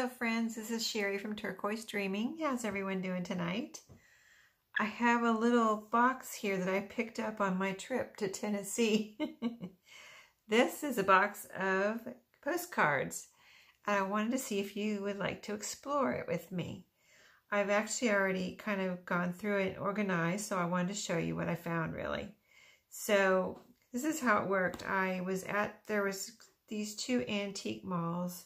Hello friends, this is Sherry from Turquoise Dreaming. How's everyone doing tonight? I have a little box here that I picked up on my trip to Tennessee. This is a box of postcards. I wanted to see if you would like to explore it with me. I've actually already kind of gone through it and organized, so I wanted to show you what I found really. So this is how it worked. There was these two antique malls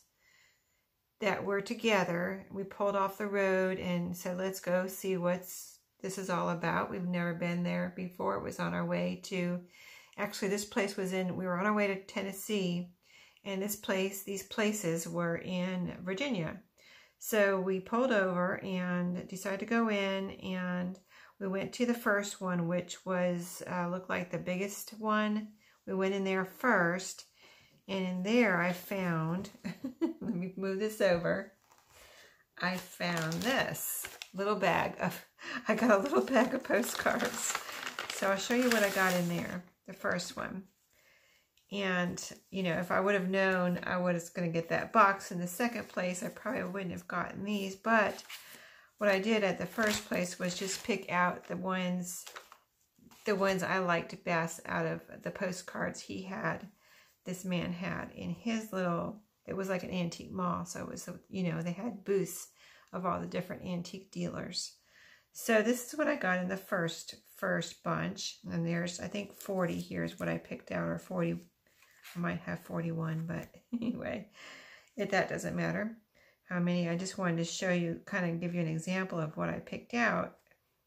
that were together. We pulled off the road and said, let's go see what's this is all about. We've never been there before. It was on our way to, actually this place was we were on our way to Tennessee, and these places were in Virginia. So we pulled over and decided to go in, and we went to the first one, which was, looked like the biggest one. We went in there first. And in there I found, let me move this over, I found this little bag of, I got a little bag of postcards. So I'll show you what I got in there, the first one. And, you know, if I would have known I was going to get that box in the second place, I probably wouldn't have gotten these. But what I did at the first place was just pick out the ones I liked best out of the postcards this man had in his little, it was like an antique mall. So it was, you know, they had booths of all the different antique dealers. So this is what I got in the first bunch. And there's, I think 40 here is what I picked out, or 40. I might have 41, but anyway, that doesn't matter how many. I just wanted to show you, kind of give you an example of what I picked out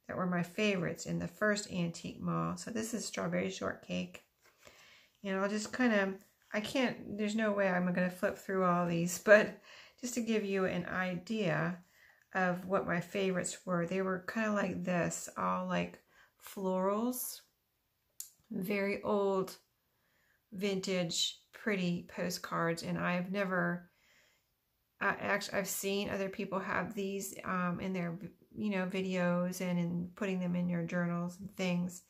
that were my favorites in the first antique mall. So this is Strawberry Shortcake. And I'll just kind of, there's no way I'm going to flip through all these, but just to give you an idea of what my favorites were, they were kind of like this, all like florals, very old, vintage, pretty postcards. And I've seen other people have these in their, you know, videos and in putting them in your journals and things.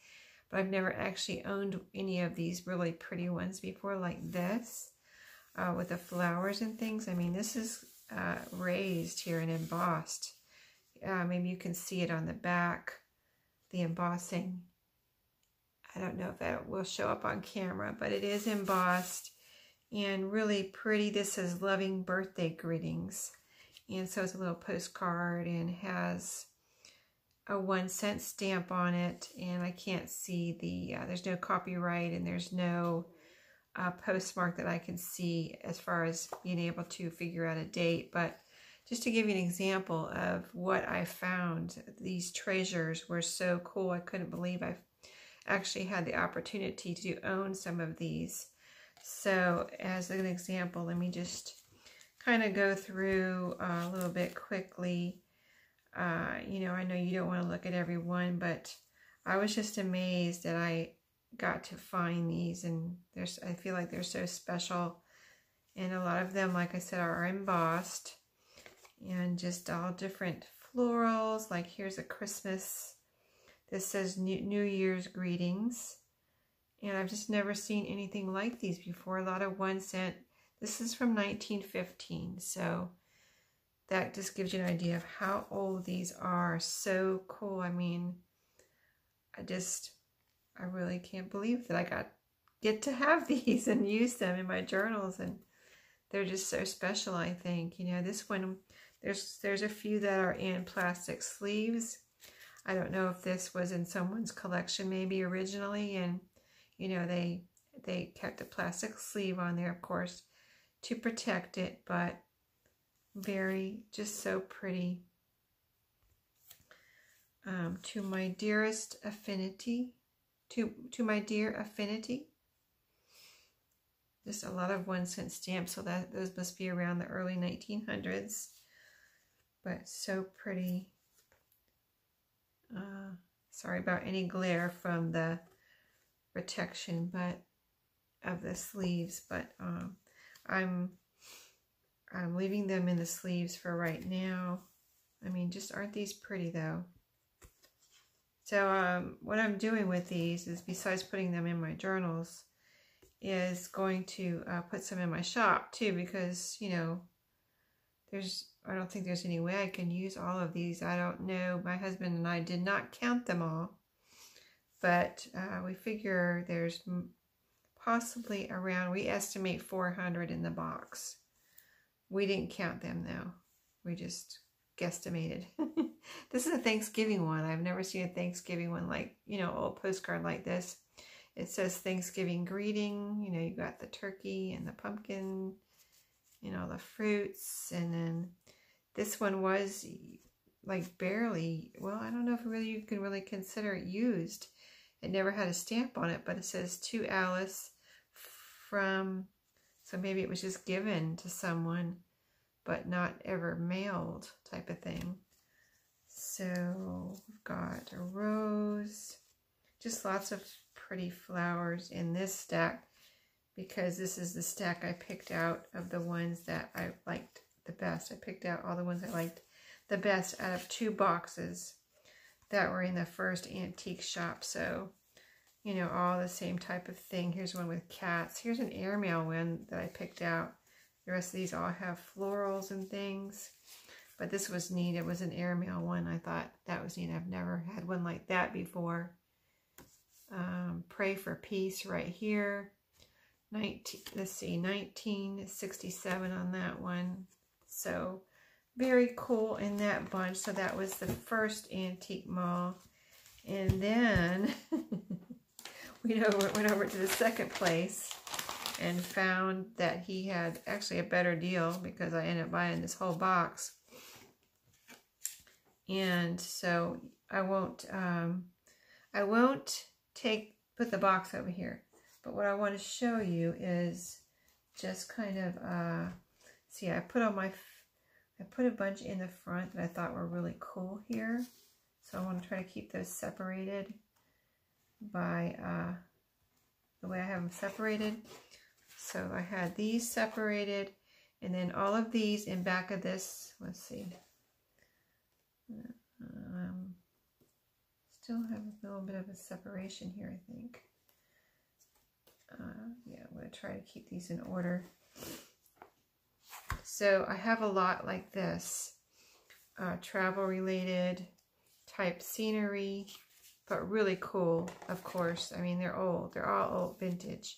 But I've never actually owned any of these really pretty ones before, like this, with the flowers and things. I mean, this is raised here and embossed. Maybe you can see it on the back, the embossing. I don't know if that will show up on camera, but it is embossed and really pretty. This says loving birthday greetings. And so it's a little postcard and has a 1-cent stamp on it, and I can't see there's no copyright, and there's no postmark that I can see as far as being able to figure out a date. But just to give you an example of what I found, these treasures were so cool. I couldn't believe I actually had the opportunity to own some of these. So as an example, let me just kind of go through a little bit quickly. You know, I know you don't want to look at every one, but I was just amazed that I got to find these, and I feel like they're so special. And a lot of them, like I said, are embossed and just all different florals. Like here's a Christmas. This says New Year's greetings. And I've just never seen anything like these before. A lot of 1-cent. This is from 1915. So that just gives you an idea of how old these are. So cool. I mean, I really can't believe that I get to have these and use them in my journals, and they're just so special, I think. You know, this one, there's a few that are in plastic sleeves. I don't know if this was in someone's collection maybe originally, and you know, they kept a plastic sleeve on there, of course, to protect it, but very, just so pretty. To my dearest affinity, to my dear affinity. Just a lot of 1-cent stamps, so those must be around the early 1900s. But so pretty. Sorry about any glare from the protection, but of the sleeves. But I'm leaving them in the sleeves for right now. I mean, just aren't these pretty though? So what I'm doing with these is, besides putting them in my journals, is going to put some in my shop too, because, you know, I don't think there's any way I can use all of these. I don't know. My husband and I did not count them all. But we figure there's possibly around, we estimate 400 in the box. We didn't count them though. We just guesstimated. This is a Thanksgiving one. I've never seen a Thanksgiving one like, you know, old postcard like this. It says Thanksgiving greeting. You know, you got the turkey and the pumpkin, you know, the fruits. And then this one was like barely, well, I don't know if really you can really consider it used. It never had a stamp on it, but it says to Alice from, so maybe it was just given to someone, but not ever mailed type of thing. So we've got a rose, just lots of pretty flowers in this stack, because this is the stack I picked out of the ones that I liked the best. I picked out all the ones I liked the best out of 2 boxes that were in the first antique shop. So, you know, all the same type of thing. Here's one with cats. Here's an airmail one that I picked out. The rest of these all have florals and things. But this was neat. It was an airmail one. I thought that was neat. I've never had one like that before. Pray for peace right here. Let's see, 1967 on that one. So very cool in that bunch. So that was the first antique mall. And then we went over to the second place and found that he had actually a better deal, because I ended up buying this whole box. And so I won't put the box over here. But what I want to show you is just kind of, see, I put a bunch in the front that I thought were really cool here. So I want to try to keep those separated by the way I have them separated. So I had these separated, and then all of these in back of this, let's see. Still have a little bit of a separation here, I think. Yeah, I'm going to try to keep these in order. So I have a lot like this, travel related type scenery, but really cool, of course. I mean, they're old. They're all old vintage.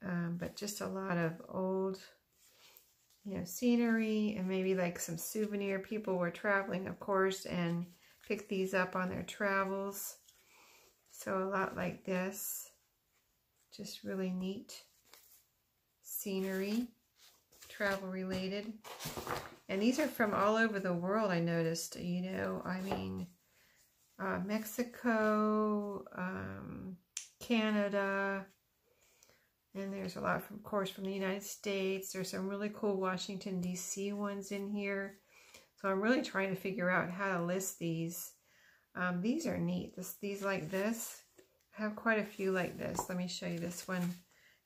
But just a lot of old, you know, scenery, and maybe like some souvenir. People were traveling, of course, and picked these up on their travels. So a lot like this. Just really neat scenery, travel related. And these are from all over the world, I noticed, you know, I mean, Mexico, Canada, and there's a lot, of course, from the United States. There's some really cool Washington, D.C. ones in here. So I'm really trying to figure out how to list these. These are neat. These like this. I have quite a few like this. Let me show you this one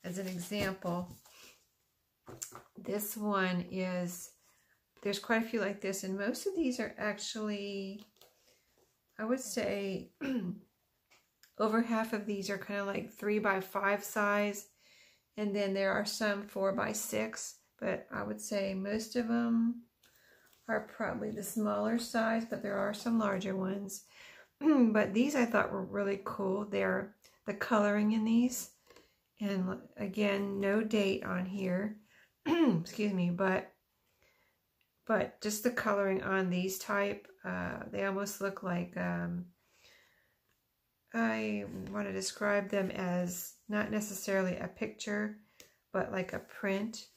as an example. This one is, there's quite a few like this, and most of these are actually, I would say, over half of these are kind of like 3x5 size, and then there are some 4x6, but I would say most of them are probably the smaller size, but there are some larger ones. But these I thought were really cool. They're the coloring in these, and again, no date on here. Excuse me, but just the coloring on these type, they almost look like, I want to describe them as not necessarily a picture, but like a print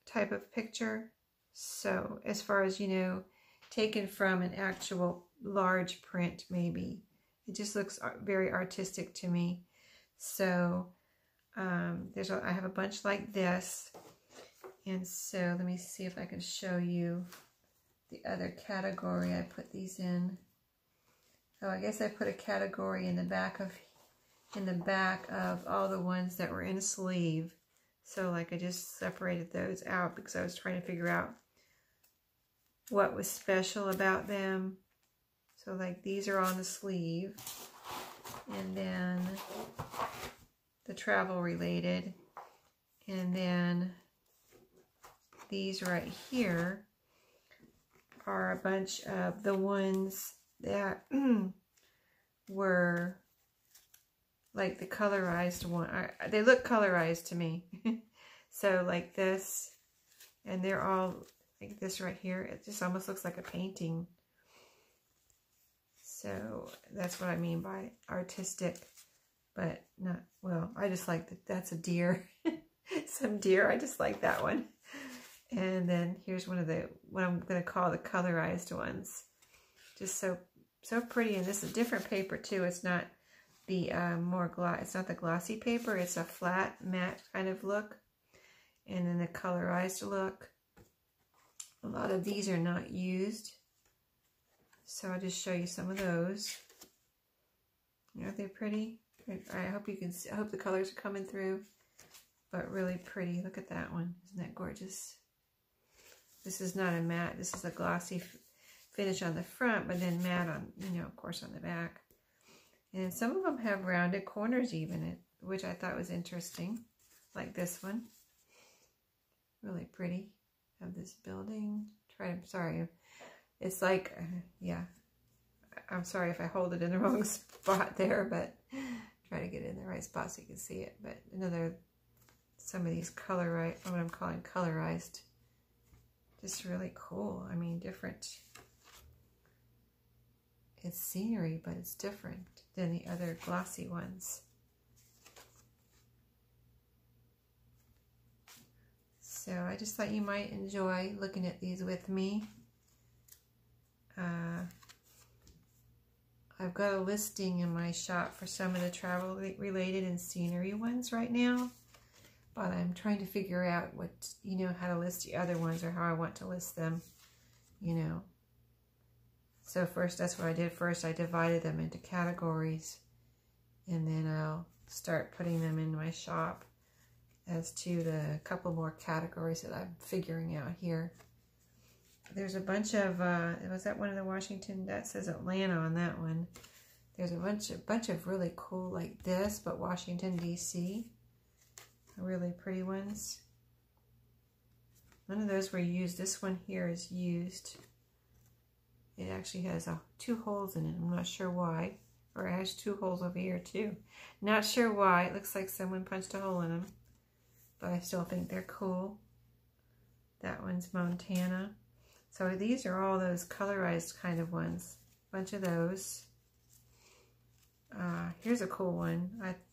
type of picture. So as far as, you know, taken from an actual large print, maybe. It just looks very artistic to me. So I have a bunch like this. And so let me see if I can show you the other category I put these in. Oh, I guess I put a category in the back of all the ones that were in a sleeve. So like I just separated those out because I was trying to figure out what was special about them. So like these are on the sleeve, and then the travel related, and then these right here are a bunch of the ones that were like the colorized one. They look colorized to me. So like this, and they're all like this right here. It just almost looks like a painting. So that's what I mean by artistic, but not, well, I just like that. That's a deer. Some deer. I just like that one. And then here's one of the, what I'm going to call the colorized ones. Just so pretty. And this is a different paper too. It's not the it's not the glossy paper. It's a flat matte kind of look. And then the colorized look. A lot of these are not used. So I'll just show you some of those. Aren't they pretty? I hope you can see, I hope the colors are coming through. But really pretty. Look at that one. Isn't that gorgeous? This is not a matte. This is a glossy finish on the front, but then matte on, you know, of course, on the back. And some of them have rounded corners even, which I thought was interesting. Like this one. Really pretty. Have this building. Sorry. It's like, yeah. I'm sorry if I hold it in the wrong spot there, but try to get it in the right spot so you can see it. But some of these what I'm calling colorized. Just really cool. I mean, different. It's scenery, but it's different than the other glossy ones. So I just thought you might enjoy looking at these with me. I've got a listing in my shop for some of the travel related and scenery ones right now. But I'm trying to figure out what, you know, how to list the other ones or how I want to list them, you know. So first, that's what I did first. I divided them into categories. And then I'll start putting them in my shop as to the couple more categories that I'm figuring out here. There's a bunch of, was that one of the Washington, that says Atlanta on that one. There's a bunch of really cool like this, but Washington, D.C. Really pretty ones. None of those were used. This one here is used. It actually has 2 holes in it. I'm not sure why. Or it has 2 holes over here too. Not sure why. It looks like someone punched a hole in them. But I still think they're cool. That one's Montana. So these are all those colorized kind of ones. Bunch of those. Here's a cool one.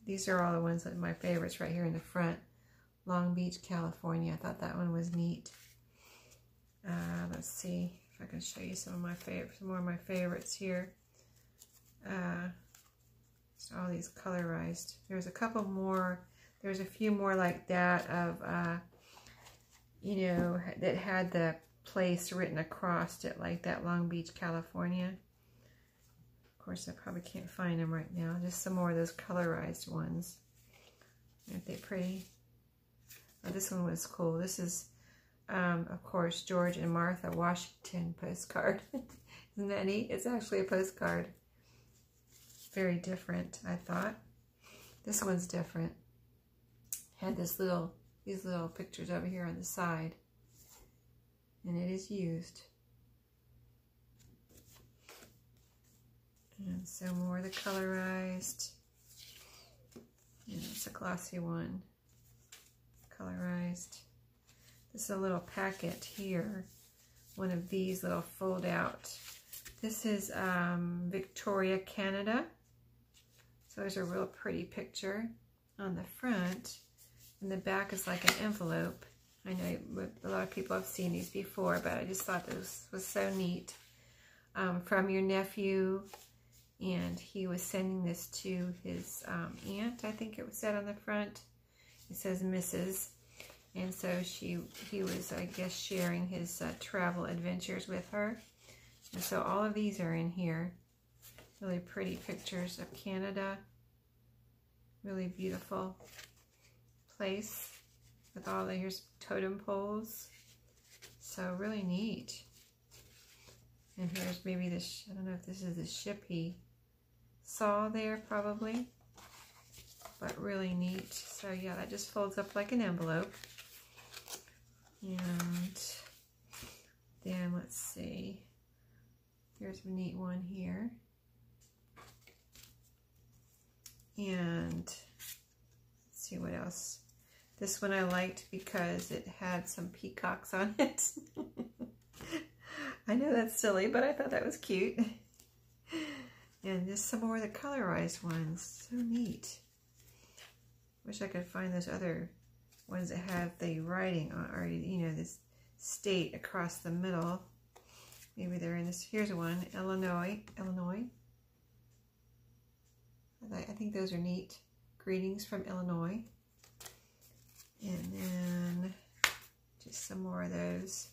These are all the ones that are my favorites right here in the front. Long Beach, California. I thought that one was neat. Let's see if I can show you some more of my favorites here. So all these colorized. There's a couple more. There's a few more like that of, you know, that had the place written across it, like that, Long Beach, California. Of course, I probably can't find them right now. Just some more of those colorized ones. Aren't they pretty? Oh, this one was cool. This is, of course, George and Martha Washington postcard. Isn't that neat? It's actually a postcard. Very different, I thought. This one's different. Had these little pictures over here on the side. And it is used. And so more of the colorized. And it's a glossy one. Colorized. This is a little packet here. One of these little fold out. This is Victoria, Canada. So there's a real pretty picture on the front. And the back is like an envelope. I know a lot of people have seen these before, but I just thought this was so neat. From your nephew, and he was sending this to his aunt, I think it was said on the front. It says Mrs. And so he was, I guess, sharing his travel adventures with her. And so all of these are in here. Really pretty pictures of Canada. Really beautiful place. With all the, here's totem poles. So really neat. And here's maybe this, I don't know if this is the ship he saw there probably. But really neat. So yeah, that just folds up like an envelope. And then let's see. Here's a neat one here. And let's see what else. This one I liked because it had some peacocks on it. I know that's silly, but I thought that was cute. And just some more of the colorized ones. So neat. Wish I could find those other ones that have the writing on, or you know, this state across the middle. Maybe they're in this. Here's one, Illinois. I think those are neat. Greetings from Illinois. And then just some more of those.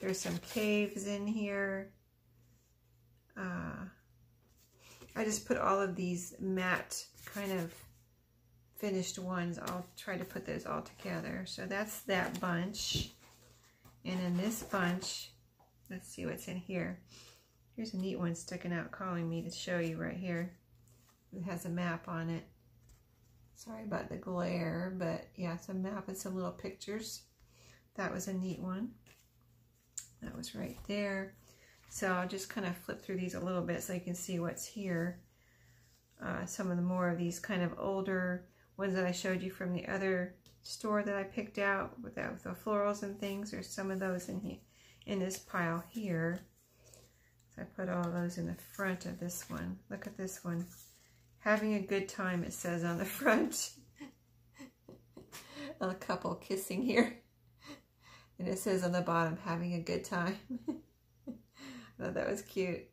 There's some caves in here. I just put all of these matte kind of finished ones. I'll try to put those all together. So that's that bunch. And in this bunch, let's see what's in here. Here's a neat one sticking out, calling me to show you right here. It has a map on it. Sorry about the glare, but yeah, it's a map and some little pictures. That was a neat one. That was right there. So I'll just kind of flip through these a little bit so you can see what's here. Some of the more of these kind of older ones that I showed you from the other store that I picked out with the florals and things. There's some of those in here, in this pile here. So I put all those in the front of this one. Look at this one. Having a good time, it says on the front. A couple kissing here. And it says on the bottom, having a good time. I thought that was cute.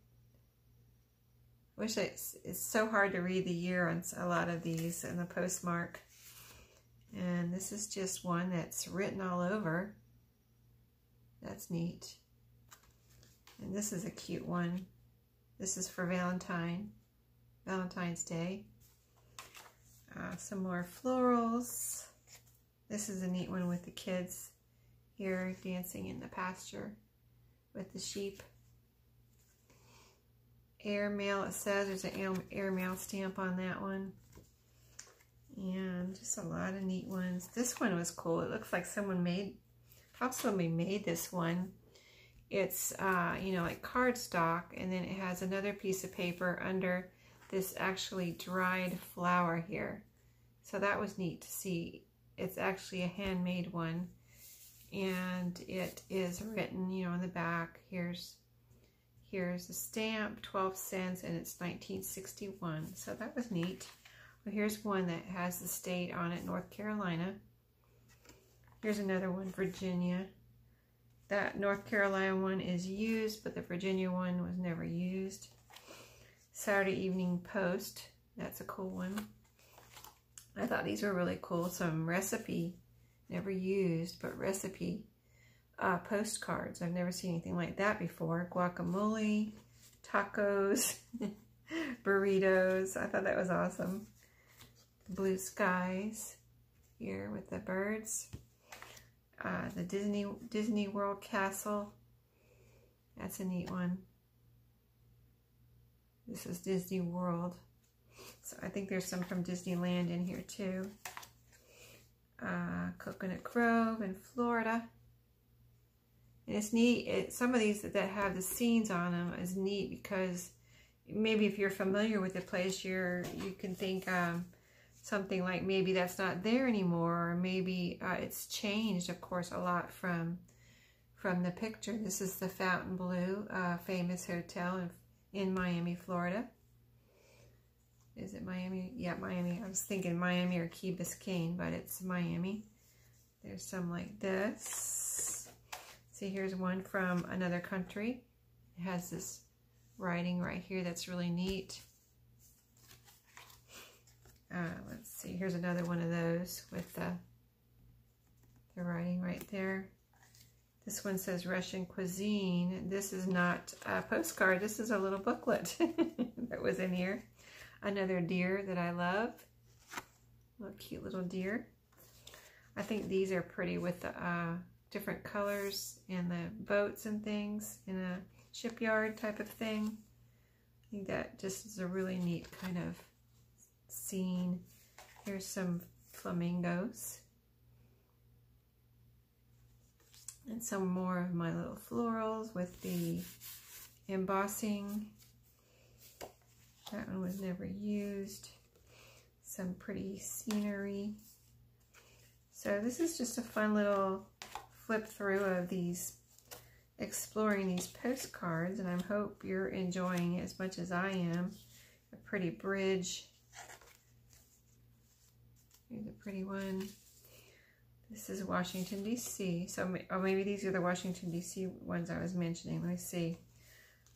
Wish it's so hard to read the year on a lot of these and the postmark. And this is just one that's written all over. That's neat. And this is a cute one. This is for Valentine's Day. Some more florals. This is a neat one with the kids here dancing in the pasture with the sheep. Airmail, it says there's an airmail stamp on that one. And just a lot of neat ones. This one was cool. It looks like someone possibly made this one. It's, you know, like cardstock, and then it has another piece of paper under this actually dried flower here. So that was neat to see. It's actually a handmade one. And it is written, you know, on the back. Here's a stamp, 12 cents, and it's 1961. So that was neat. Well, here's one that has the state on it, North Carolina. Here's another one, Virginia. That North Carolina one is used, but the Virginia one was never used. Saturday Evening Post. That's a cool one. I thought these were really cool. Some recipe, never used, but recipe postcards. I've never seen anything like that before. Guacamole, tacos, burritos. I thought that was awesome. Blue skies here with the birds. The Disney World Castle. That's a neat one. This is Disney World. So I think there's some from Disneyland in here too. Coconut Grove in Florida. And it's neat. Some of these that have the scenes on them is neat because maybe if you're familiar with the place, you can think something like maybe that's not there anymore, or maybe it's changed, of course, a lot from the picture. This is the Fontainebleau, famous hotel in Miami, Florida. Is it Miami? Yeah, Miami. I was thinking Miami or Key Biscayne, but it's Miami. There's some like this. See, here's one from another country. It has this writing right here that's really neat. Let's see. Here's another one of those with the writing right there. This one says Russian cuisine. This is not a postcard. This is a little booklet that was in here. Another deer that I love. Little cute little deer. I think these are pretty with the different colors and the boats and things in a shipyard type of thing. I think that just is a really neat kind of scene. Here's some flamingos. And some more of my little florals with the embossing. That one was never used. Some pretty scenery. So this is just a fun little flip through of these, exploring these postcards, and I hope you're enjoying it as much as I am. A pretty bridge. Here's a pretty one. This is Washington, D.C. So, or maybe these are the Washington, D.C. ones I was mentioning. Let me see.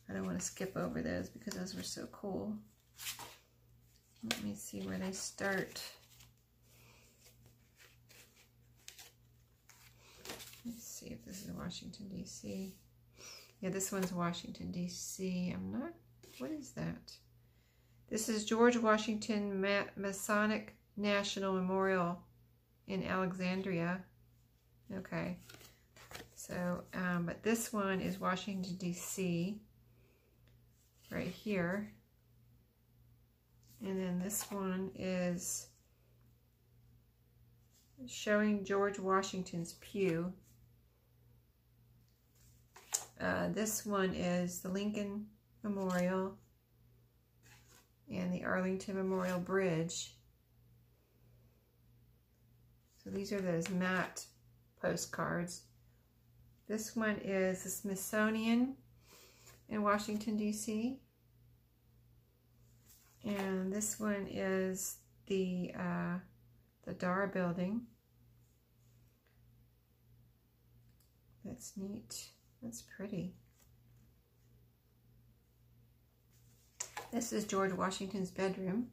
I don't want to skip over those because those were so cool. Let me see where they start. Let's see if this is Washington, D.C. Yeah, this one's Washington, D.C. I'm not... What is that? This is George Washington Masonic National Memorial in Alexandria. Okay. So, but this one is Washington, D.C. right here. And then this one is showing George Washington's pew. This one is the Lincoln Memorial and the Arlington Memorial Bridge. So these are those matte postcards. This one is the Smithsonian in Washington, D.C. And this one is the Dara building. That's neat. That's pretty. This is George Washington's bedroom.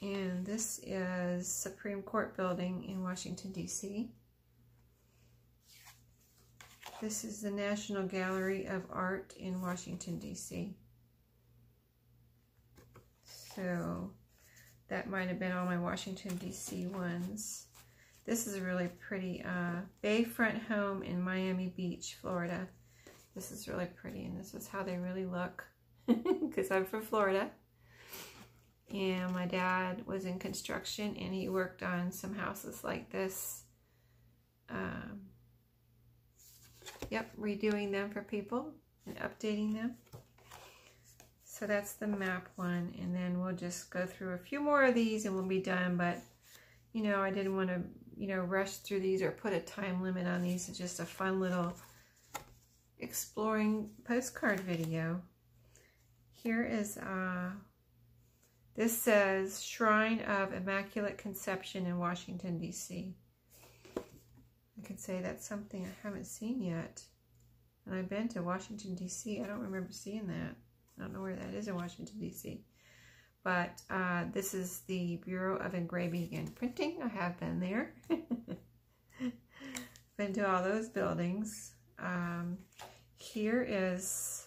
And this is Supreme Court building in Washington, D.C. This is the National Gallery of Art in Washington, D.C. So that might have been all my Washington, D.C. ones. This is a really pretty bayfront home in Miami Beach, Florida. This is really pretty, and this is how they really look because I'm from Florida. And my dad was in construction, and he worked on some houses like this. Yep, redoing them for people and updating them. So that's the map one, and then we'll just go through a few more of these and we'll be done. But, you know, I didn't want to, you know, rush through these or put a time limit on these. It's just a fun little exploring postcard video. Here is, this says Shrine of Immaculate Conception in Washington, D.C. I could say that's something I haven't seen yet. And I've been to Washington, D.C. I don't remember seeing that. I don't know where that is in Washington, D.C. But this is the Bureau of Engraving and Printing. I have been there. Been to all those buildings. Here is,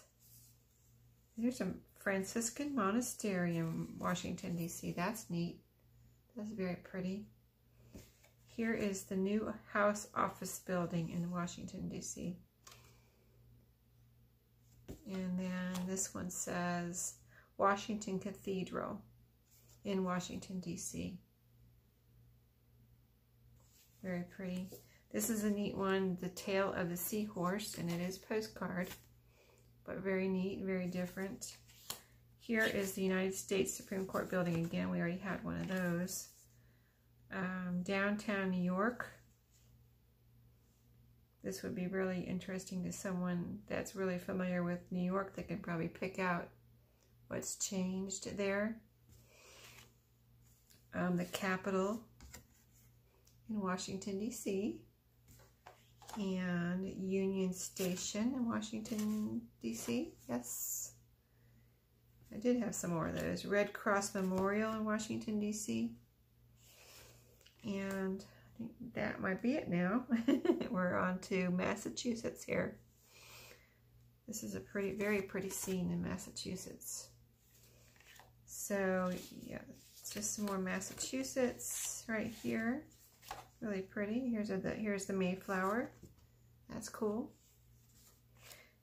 here's a Franciscan monastery in Washington, D.C. That's neat. That's very pretty. Here is the new House Office building in Washington, D.C. And then this one says Washington Cathedral in Washington, D.C. Very pretty. This is a neat one, The Tale of the Seahorse, and it is postcard, but very neat, very different. Here is the United States Supreme Court building again. We already had one of those. Downtown New York. This would be really interesting to someone that's really familiar with New York. They can probably pick out what's changed there. The Capitol in Washington, D.C. and Union Station in Washington, D.C. Yes. I did have some more of those. Red Cross Memorial in Washington, D.C. And I think that might be it now. We're on to Massachusetts here. This is a pretty, very pretty scene in Massachusetts. So, yeah, it's just some more Massachusetts right here. Really pretty. Here's the Mayflower. That's cool.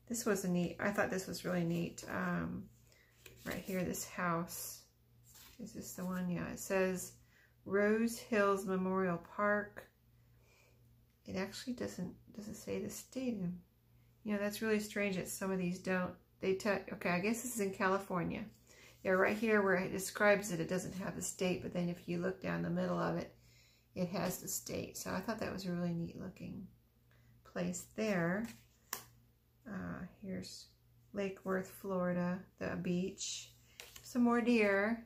This was a neat, I thought this was really neat. Right here, this house. Is this the one? Yeah, it says Rose Hills Memorial Park. it actually doesn't say the state. You know, that's really strange that some of these don't. They tell, okay, I guess this is in California. Yeah, right here where it describes it, it doesn't have the state, but then if you look down the middle of it, it has the state. So I thought that was a really neat looking place there. Here's Lake Worth, Florida, the beach. Some more deer.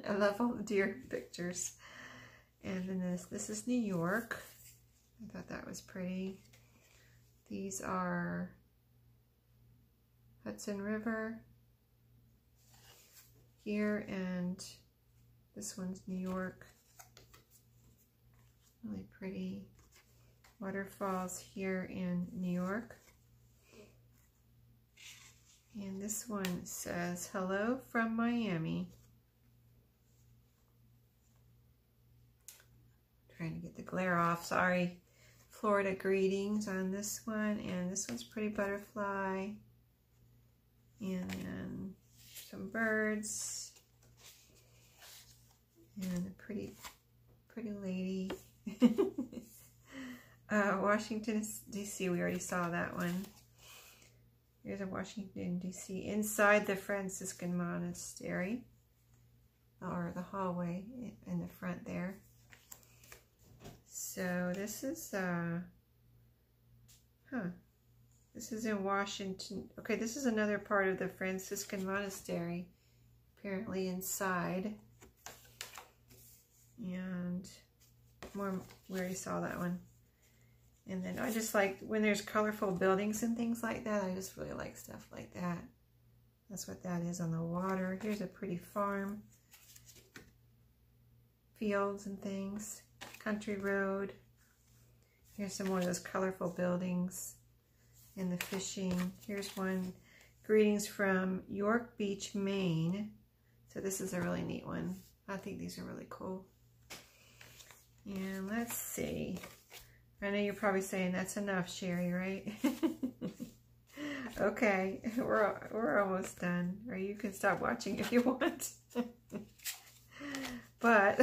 I love all the deer pictures. And then this is New York. I thought that was pretty. These are Hudson River here, and this one's New York. Really pretty waterfalls here in New York. And this one says, hello from Miami. Trying to get the glare off, sorry. Florida greetings on this one, and this one's pretty butterfly. And then some birds. And a pretty lady. Washington, D.C., we already saw that one. Here's a Washington, D.C. inside the Franciscan monastery, or the hallway in the front there. So this is, this is in Washington. Okay, this is another part of the Franciscan monastery, apparently inside. And more, we already saw that one. And then I just like when there's colorful buildings and things like that. I just really like stuff like that. That's what that is on the water. Here's a pretty farm. Fields and things. Country road. Here's some more of those colorful buildings. And the fishing. Here's one. Greetings from York Beach, Maine. So this is a really neat one. I think these are really cool. And let's see. I know you're probably saying that's enough, Sheree, right? Okay, we're almost done. Or you can stop watching if you want. But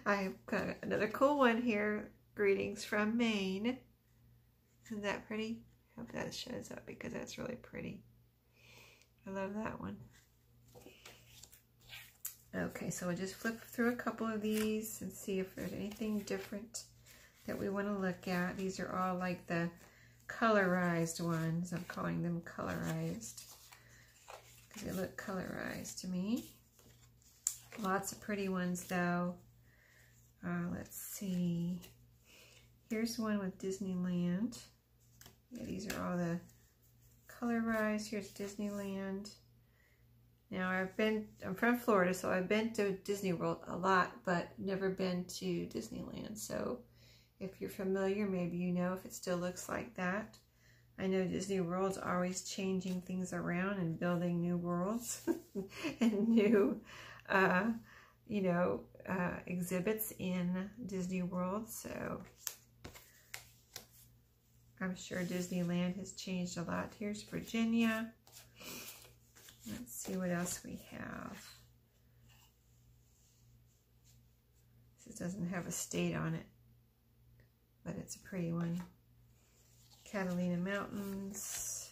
I've got another cool one here. Greetings from Maine. Isn't that pretty? I hope that shows up because that's really pretty. I love that one. Okay, so we'll just flip through a couple of these and see if there's anything different that we want to look at. These are all like the colorized ones. I'm calling them colorized because they look colorized to me. Lots of pretty ones though. Let's see. Here's one with Disneyland. Yeah, these are all the colorized. Here's Disneyland. Now I'm from Florida, so I've been to Disney World a lot, but never been to Disneyland. So if you're familiar, maybe you know if it still looks like that. I know Disney World's always changing things around and building new worlds and new, exhibits in Disney World. So I'm sure Disneyland has changed a lot. Here's Virginia. Let's see what else we have. This doesn't have a state on it, but it's a pretty one. Catalina Mountains.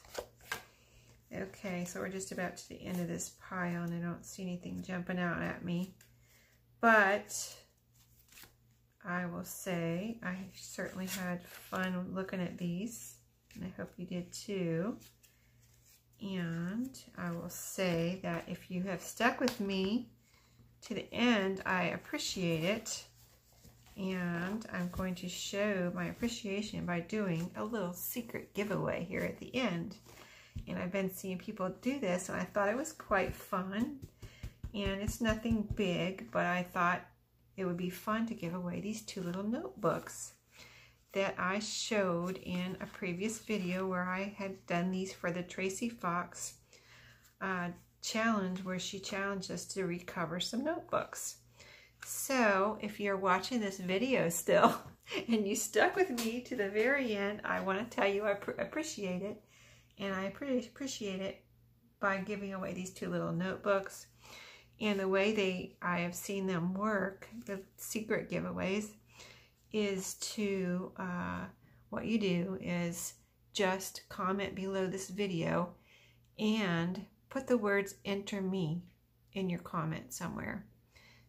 Okay, so we're just about to the end of this pile and I don't see anything jumping out at me. But I will say I certainly had fun looking at these, and I hope you did too. And I will say that if you have stuck with me to the end, I appreciate it. And I'm going to show my appreciation by doing a little secret giveaway here at the end. And I've been seeing people do this, and I thought it was quite fun. And it's nothing big, but I thought it would be fun to give away these two little notebooks that I showed in a previous video where I had done these for the Tracy Fox challenge, where she challenged us to recover some notebooks. So if you're watching this video still and you stuck with me to the very end, I want to tell you I appreciate it. And I appreciate it by giving away these two little notebooks. And the way I have seen them work, the secret giveaways, is to what you do is just comment below this video and put the words "enter me" in your comment somewhere.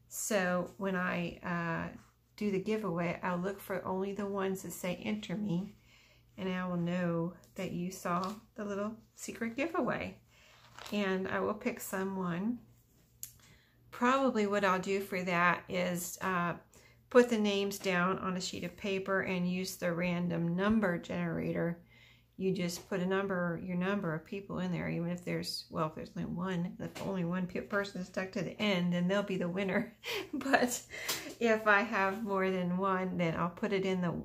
So when I do the giveaway, I'll look for only the ones that say "enter me," and I will know that you saw the little secret giveaway. And I will pick someone. Probably what I'll do for that is put the names down on a sheet of paper and use the random number generator. You just put a number, your number of people in there, even if there's, well, if there's only one, if only one person is stuck to the end, then they'll be the winner. But if I have more than one, then I'll put it in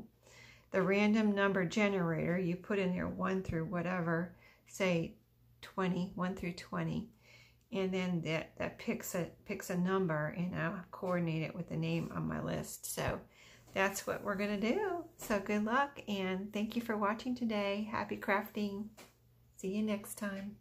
the random number generator. You put in there 1 through whatever, say 20, 1 through 20. And then that picks a number, and I'll coordinate it with the name on my list. So that's what we're going to do. So good luck, and thank you for watching today. Happy crafting. See you next time.